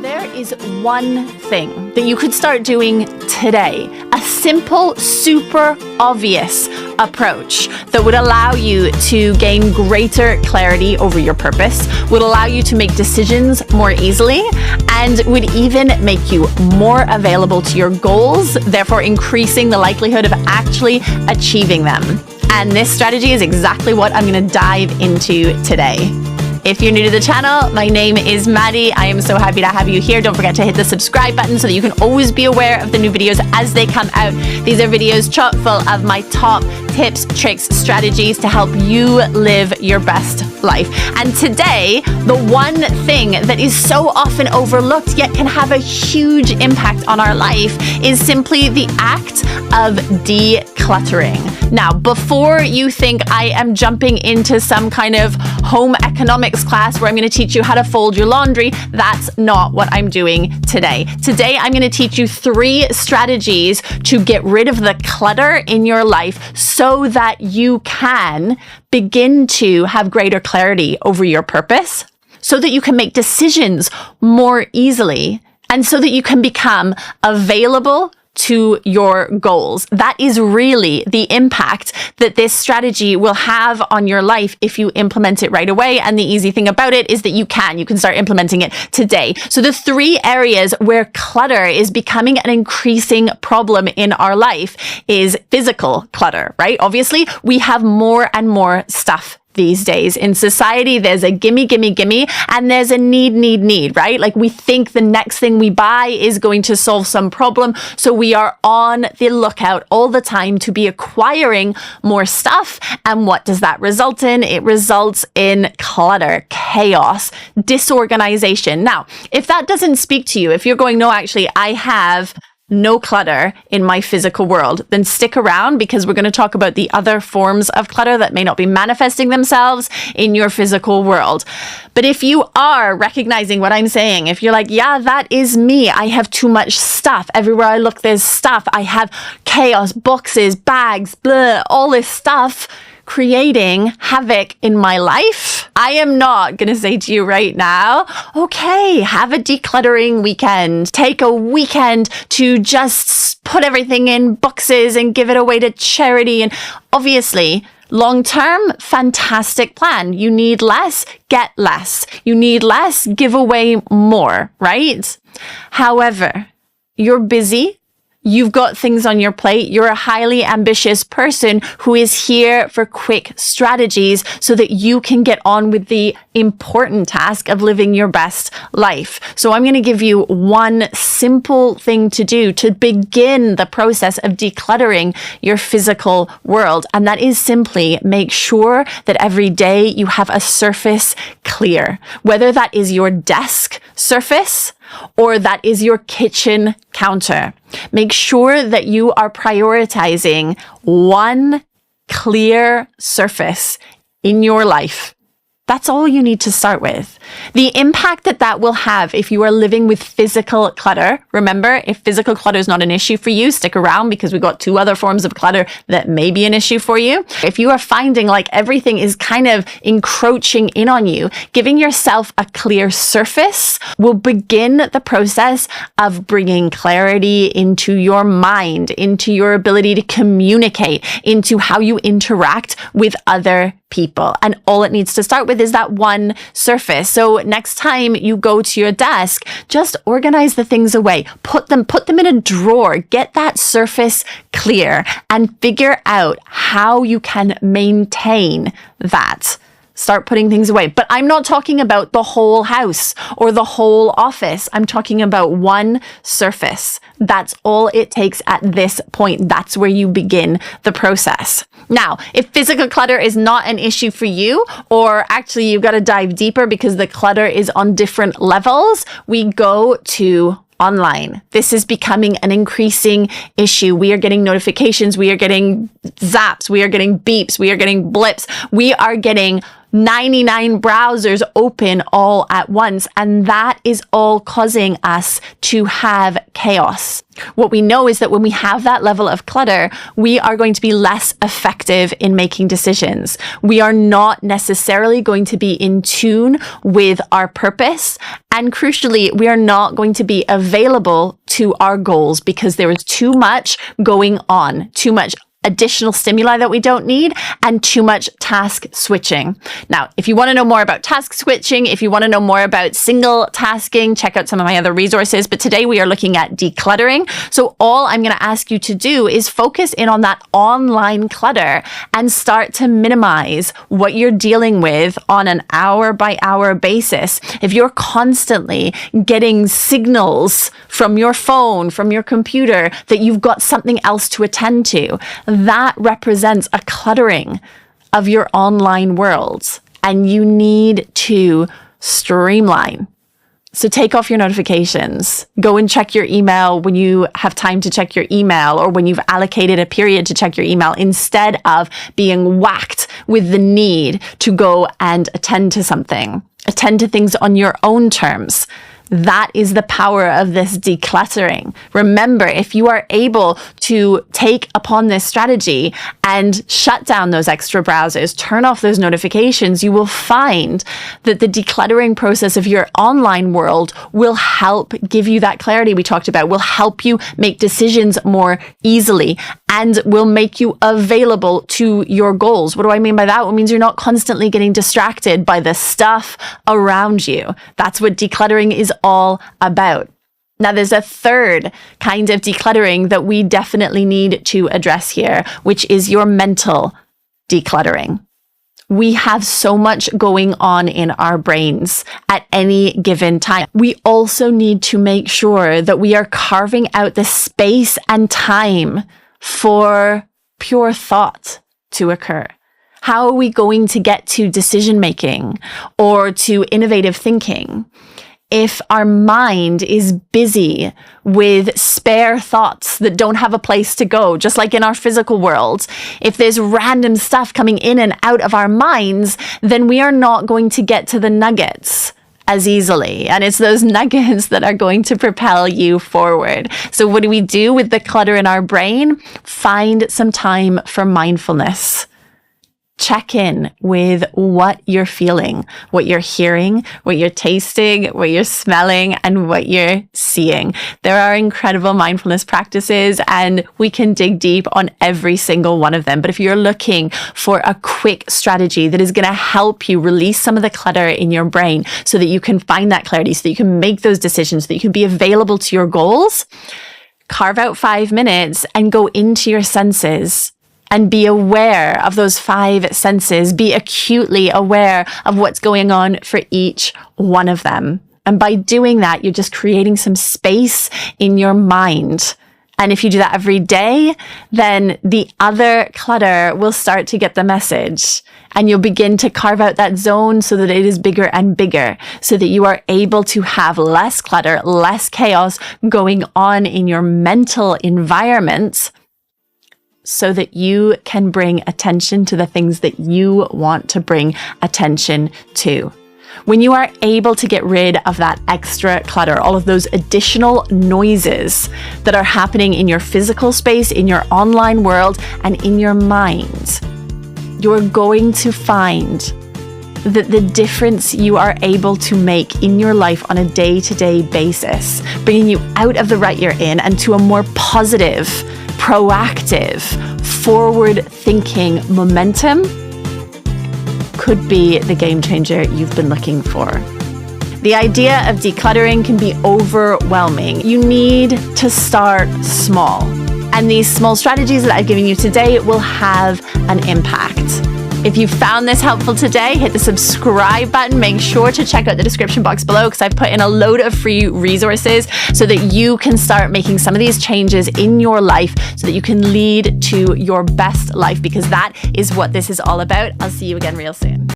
There is one thing that you could start doing today, a simple, super obvious approach that would allow you to gain greater clarity over your purpose, would allow you to make decisions more easily, and would even make you more available to your goals, therefore increasing the likelihood of actually achieving them. And this strategy is exactly what I'm going to dive into today. If you're new to the channel, my name is Maddie. I am so happy to have you here. Don't forget to hit the subscribe button so that you can always be aware of the new videos as they come out. These are videos chock full of my top tips, tricks, strategies to help you live your best life. And today, the one thing that is so often overlooked yet can have a huge impact on our life is simply the act of decluttering. Now, before you think I am jumping into some kind of home economics class where I'm going to teach you how to fold your laundry, that's not what I'm doing today. Today, I'm going to teach you 3 strategies to get rid of the clutter in your life so that you can begin to have greater clarity over your purpose, so that you can make decisions more easily, and so that you can become available to your goals. That is really the impact that this strategy will have on your life if you implement it right away. And the easy thing about it is that you can start implementing it today. So the 3 areas where clutter is becoming an increasing problem in our life is physical clutter, right? Obviously, we have more and more stuff these days. In society, there's a gimme, and there's a need, right? Like we think the next thing we buy is going to solve some problem. So we are on the lookout all the time to be acquiring more stuff. And what does that result in? It results in clutter, chaos, disorganization. Now, if that doesn't speak to you, if you're going, no, actually, I have no clutter in my physical world, then stick around because we're going to talk about the other forms of clutter that may not be manifesting themselves in your physical world. But if you are recognizing what I'm saying, if you're like, yeah, that is me. I have too much stuff. Everywhere I look, there's stuff. I have chaos, boxes, bags, blah, all this stuff creating havoc in my life. I am not going to say to you right now, okay, have a decluttering weekend. Take a weekend to just put everything in boxes and give it away to charity. And obviously, long-term, fantastic plan. You need less, get less. You need less, give away more, right? However, you're busy. You've got things on your plate. You're a highly ambitious person who is here for quick strategies so that you can get on with the important task of living your best life. So I'm going to give you one simple thing to do to begin the process of decluttering your physical world. And that is simply make sure that every day you have a surface clear, whether that is your desk surface or that is your kitchen counter. Make sure that you are prioritizing one clear surface in your life. That's all you need to start with. The impact that that will have if you are living with physical clutter. Remember, if physical clutter is not an issue for you, stick around because we've got 2 other forms of clutter that may be an issue for you. If you are finding like everything is kind of encroaching in on you, giving yourself a clear surface will begin the process of bringing clarity into your mind, into your ability to communicate, into how you interact with other people. And all it needs to start with is that one surface. So next time you go to your desk, just organize the things away, put them in a drawer, get that surface clear and figure out how you can maintain that. Start putting things away. But I'm not talking about the whole house or the whole office. I'm talking about one surface. That's all it takes at this point. That's where you begin the process. Now, if physical clutter is not an issue for you, or actually you've got to dive deeper because the clutter is on different levels, we go to online. This is becoming an increasing issue. We are getting notifications. We are getting zaps. We are getting beeps. We are getting blips. We are getting 99 browsers open all at once. And that is all causing us to have chaos. What we know is that when we have that level of clutter, we are going to be less effective in making decisions. We are not necessarily going to be in tune with our purpose. And crucially, we are not going to be available to our goals because there is too much going on, too much additional stimuli that we don't need, and too much task switching. Now, if you want to know more about task switching, if you want to know more about single tasking, check out some of my other resources. But today we are looking at decluttering. So all I'm going to ask you to do is focus in on that online clutter and start to minimize what you're dealing with on an hour by hour basis. If you're constantly getting signals from your phone, from your computer, that you've got something else to attend to, that represents a cluttering of your online world, and you need to streamline. So take off your notifications. Go and check your email when you have time to check your email, or when you've allocated a period to check your email, instead of being whacked with the need to go and attend to something. Attend to things on your own terms. That is the power of this decluttering. Remember, if you are able to take upon this strategy and shut down those extra browsers, turn off those notifications, you will find that the decluttering process of your online world will help give you that clarity we talked about, will help you make decisions more easily, and will make you available to your goals. What do I mean by that? Well, it means you're not constantly getting distracted by the stuff around you. That's what decluttering is all about. Now, there's a third kind of decluttering that we definitely need to address here, which is your mental decluttering. We have so much going on in our brains at any given time. We also need to make sure that we are carving out the space and time for pure thought to occur. How are we going to get to decision making or to innovative thinking if our mind is busy with spare thoughts that don't have a place to go? Just like in our physical world, if there's random stuff coming in and out of our minds, then we are not going to get to the nuggets as easily. And it's those nuggets that are going to propel you forward. So what do we do with the clutter in our brain? Find some time for mindfulness. Check in with what you're feeling, what you're hearing, what you're tasting, what you're smelling, and what you're seeing. There are incredible mindfulness practices, and we can dig deep on every single one of them. But if you're looking for a quick strategy that is going to help you release some of the clutter in your brain so that you can find that clarity, so that you can make those decisions, so that you can be available to your goals, carve out 5 minutes and go into your senses. And be aware of those 5 senses. Be acutely aware of what's going on for each one of them. And by doing that, you're just creating some space in your mind. And if you do that every day, then the other clutter will start to get the message. And you'll begin to carve out that zone so that it is bigger and bigger, so that you are able to have less clutter, less chaos going on in your mental environment, so that you can bring attention to the things that you want to bring attention to. When you are able to get rid of that extra clutter, all of those additional noises that are happening in your physical space, in your online world, and in your mind, you're going to find that the difference you are able to make in your life on a day-to-day basis, bringing you out of the rut you're in and to a more positive, proactive, forward-thinking momentum, could be the game changer you've been looking for. The idea of decluttering can be overwhelming. You need to start small. And these small strategies that I've given you today will have an impact. If you found this helpful today, hit the subscribe button. Make sure to check out the description box below, because I've put in a load of free resources so that you can start making some of these changes in your life so that you can lead to your best life, because that is what this is all about. I'll see you again real soon.